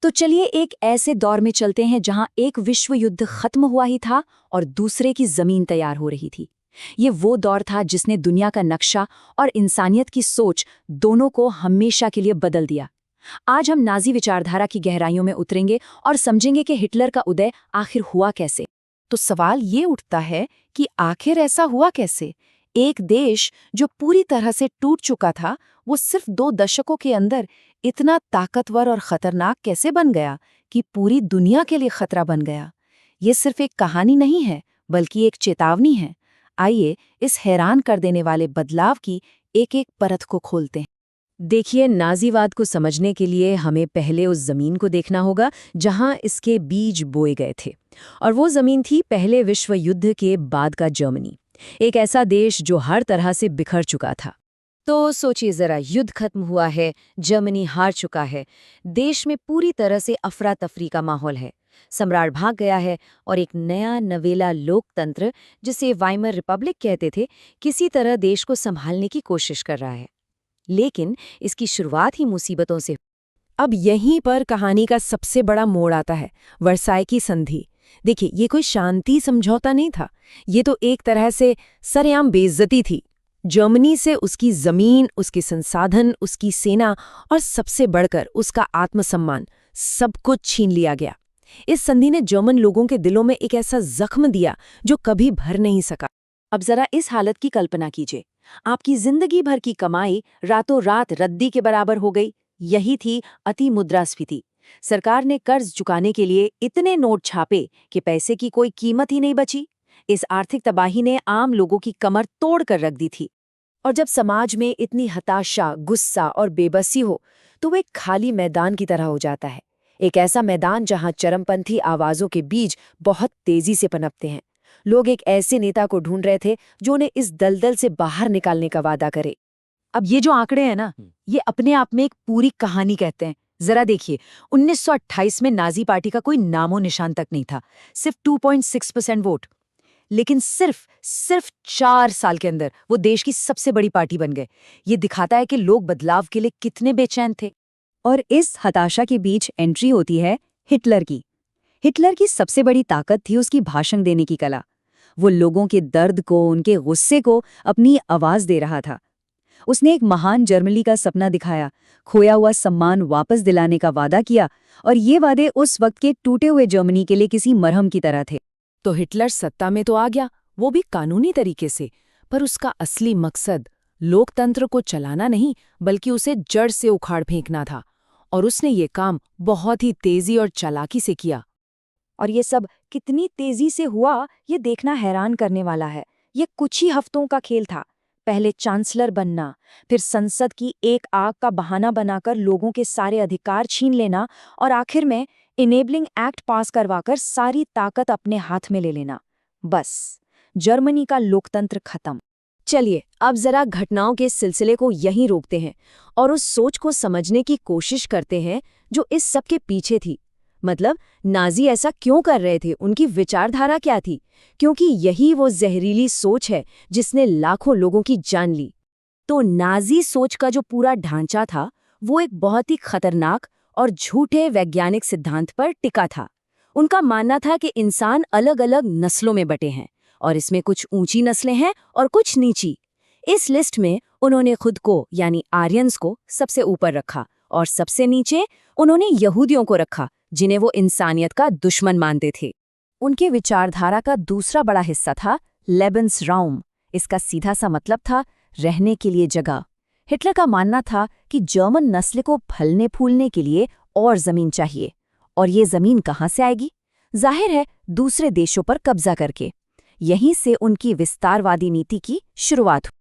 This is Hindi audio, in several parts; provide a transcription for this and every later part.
तो चलिए एक ऐसे दौर में चलते हैं जहां एक विश्व युद्ध खत्म हुआ ही था और दूसरे की जमीन तैयार हो रही थी। ये वो दौर था जिसने दुनिया का नक्शा और इंसानियत की सोच दोनों को हमेशा के लिए बदल दिया। आज हम नाजी विचारधारा की गहराइयों में उतरेंगे और समझेंगे कि हिटलर का उदय आखिर हुआ कैसे। तो सवाल ये उठता है कि आखिर ऐसा हुआ कैसे? एक देश जो पूरी तरह से टूट चुका था, वो सिर्फ 2 दशकों के अंदर इतना ताकतवर और खतरनाक कैसे बन गया कि पूरी दुनिया के लिए खतरा बन गया? ये सिर्फ एक कहानी नहीं है, बल्कि एक चेतावनी है। आइए इस हैरान कर देने वाले बदलाव की एक-एक परत को खोलते हैं। देखिए, नाजीवाद को समझने के लिए हमें पहले उस जमीन को देखना होगा जहां इसके बीज बोए गए थे। और वो जमीन थी पहले विश्व युद्ध के बाद का जर्मनी, एक ऐसा देश जो हर तरह से बिखर चुका था। तो सोचिए जरा, युद्ध खत्म हुआ है, जर्मनी हार चुका है, देश में पूरी तरह से अफरा तफरी का माहौल है, सम्राट भाग गया है और एक नया नवेला लोकतंत्र, जिसे वाइमर रिपब्लिक कहते थे, किसी तरह देश को संभालने की कोशिश कर रहा है। लेकिन इसकी शुरुआत ही मुसीबतों से। अब यहीं पर कहानी का सबसे बड़ा मोड़ आता है, वर्साय की संधि। देखिए, ये कोई शांति समझौता नहीं था, ये तो एक तरह से सरेआम बेइज्जती थी। जर्मनी से उसकी जमीन, उसके संसाधन, उसकी सेना और सबसे बढ़कर उसका आत्मसम्मान, सब कुछ छीन लिया गया। इस संधि ने जर्मन लोगों के दिलों में एक ऐसा जख्म दिया जो कभी भर नहीं सका। अब जरा इस हालत की कल्पना कीजिए, आपकी जिंदगी भर की कमाई रातों रात रद्दी के बराबर हो गई। यही थी अति मुद्रास्फीति। सरकार ने कर्ज चुकाने के लिए इतने नोट छापे कि पैसे की कोई कीमत ही नहीं बची। इस आर्थिक तबाही ने आम लोगों की कमर तोड़ कर रख दी थी। और जब समाज में इतनी हताशा, गुस्सा और बेबसी हो, तो वो एक खाली मैदान की तरह हो जाता है। एक ऐसा मैदान जहां चरमपंथी आवाजों के बीज बहुत तेजी से पनपते हैं। लोग एक ऐसे नेता को ढूंढ रहे थे जो उन्हें इस दलदल से बाहर निकालने का वादा करे। अब ये जो आंकड़े हैं ना, ये अपने आप में एक पूरी कहानी कहते हैं। जरा देखिए, 1928 में नाजी पार्टी का कोई नामो निशान तक नहीं था, सिर्फ 2.6% वोट। लेकिन सिर्फ 4 साल के अंदर वो देश की सबसे बड़ी पार्टी बन गए। ये दिखाता है कि लोग बदलाव के लिए कितने बेचैन थे। और इस हताशा के बीच एंट्री होती है हिटलर की। हिटलर की सबसे बड़ी ताकत थी उसकी भाषण देने की कला। वो लोगों के दर्द को, उनके गुस्से को अपनी आवाज दे रहा था। उसने एक महान जर्मनी का सपना दिखाया, खोया हुआ सम्मान वापस दिलाने का वादा किया, और ये वादे उस वक्त के टूटे हुए जर्मनी के लिए किसी मरहम की तरह थे। तो हिटलर सत्ता में तो आ गया, वो भी कानूनी तरीके से, पर उसका असली मकसद लोकतंत्र को चलाना नहीं, बल्कि उसे जड़ से उखाड़ फेंकना था। और उसने ये काम बहुत ही तेजी और चालाकी से किया। और ये सब कितनी तेजी से हुआ, ये देखना हैरान करने वाला है। ये कुछ ही हफ्तों का खेल था। पहले चांसलर बनना, फिर संसद की एक आग का बहाना बनाकर लोगों के सारे अधिकार छीन लेना, और आखिर में इनेबलिंग एक्ट पास करवाकर सारी ताकत अपने हाथ में ले लेना। बस, जर्मनी का लोकतंत्र खत्म। चलिए अब जरा घटनाओं के सिलसिले को यहीं रोकते हैं और उस सोच को समझने की कोशिश करते हैं जो इस सब के पीछे थी। मतलब, नाजी ऐसा क्यों कर रहे थे, उनकी विचारधारा क्या थी? क्योंकि यही वो जहरीली सोच है जिसने लाखों लोगों की जान ली। तो नाजी सोच का जो पूरा ढांचा था, वो एक बहुत ही खतरनाक और झूठे वैज्ञानिक सिद्धांत पर टिका था। उनका मानना था कि इंसान अलग अलग नस्लों में बटे हैं, और इसमें कुछ ऊंची नस्लें हैं और कुछ नीची। इस लिस्ट में उन्होंने खुद को, यानी आर्यंस को, सबसे ऊपर रखा, और सबसे नीचे उन्होंने यहूदियों को रखा, जिन्हें वो इंसानियत का दुश्मन मानते थे। उनके विचारधारा का दूसरा बड़ा हिस्सा था लेबेंसराउम। इसका सीधा सा मतलब था रहने के लिए जगह। हिटलर का मानना था कि जर्मन नस्ल को फलने फूलने के लिए और जमीन चाहिए, और ये जमीन कहाँ से आएगी? जाहिर है, दूसरे देशों पर कब्जा करके। यहीं से उनकी विस्तारवादी नीति की शुरुआत हुई।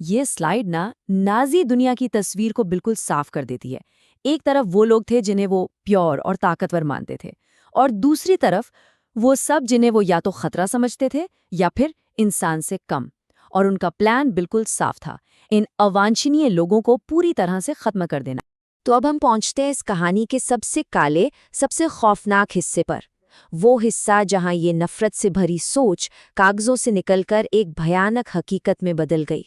ये स्लाइड नाजी दुनिया की तस्वीर को बिल्कुल साफ कर देती है। एक तरफ वो लोग थे जिन्हें वो प्योर और ताकतवर मानते थे, और दूसरी तरफ वो सब जिन्हें वो या तो खतरा समझते थे या फिर इंसान से कम। और उनका प्लान बिल्कुल साफ था, इन अवांछनीय लोगों को पूरी तरह से खत्म कर देना। तो अब हम पहुंचते हैं इस कहानी के सबसे काले, सबसे खौफनाक हिस्से पर। वो हिस्सा जहां ये नफरत से भरी सोच कागजों से निकलकर एक भयानक हकीकत में बदल गई।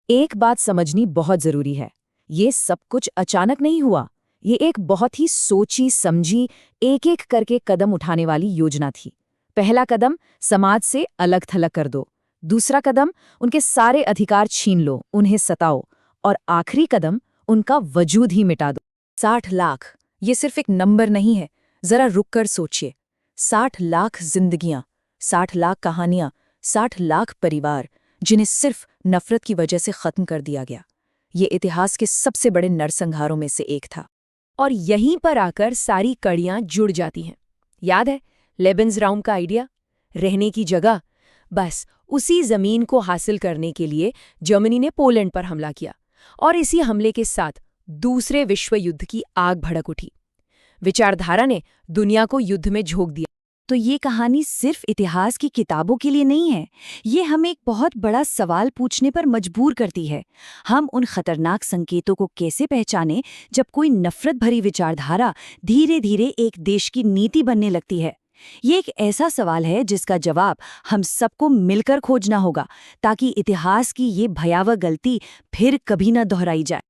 एक बात समझनी बहुत जरूरी है, ये सब कुछ अचानक नहीं हुआ। ये एक बहुत ही सोची समझी एक-एक करके कदम उठाने वाली योजना थी। पहला कदम, समाज से अलग थलग कर दो। दूसरा कदम, उनके सारे अधिकार छीन लो, उन्हें सताओ। और आखिरी कदम, उनका वजूद ही मिटा दो। 60 लाख, ये सिर्फ एक नंबर नहीं है। जरा रुक कर सोचिए। 60 लाख जिंदगियां, 60 लाख कहानियां, 60 लाख परिवार, जिन्हें सिर्फ नफरत की वजह से खत्म कर दिया गया। ये इतिहास के सबसे बड़े नरसंहारों में से एक था। और यहीं पर आकर सारी कड़ियां जुड़ जाती हैं। याद है लेबेंसराउम का आइडिया, रहने की जगह? बस उसी जमीन को हासिल करने के लिए जर्मनी ने पोलैंड पर हमला किया, और इसी हमले के साथ दूसरे विश्व युद्ध की आग भड़क उठी। विचारधारा ने दुनिया को युद्ध में झोंक दिया। तो ये कहानी सिर्फ इतिहास की किताबों के लिए नहीं है, ये हमें एक बहुत बड़ा सवाल पूछने पर मजबूर करती है। हम उन खतरनाक संकेतों को कैसे पहचानें जब कोई नफरत भरी विचारधारा धीरे धीरे एक देश की नीति बनने लगती है। ये एक ऐसा सवाल है जिसका जवाब हम सबको मिलकर खोजना होगा, ताकि इतिहास की ये भयावह गलती फिर कभी न दोहराई जाए।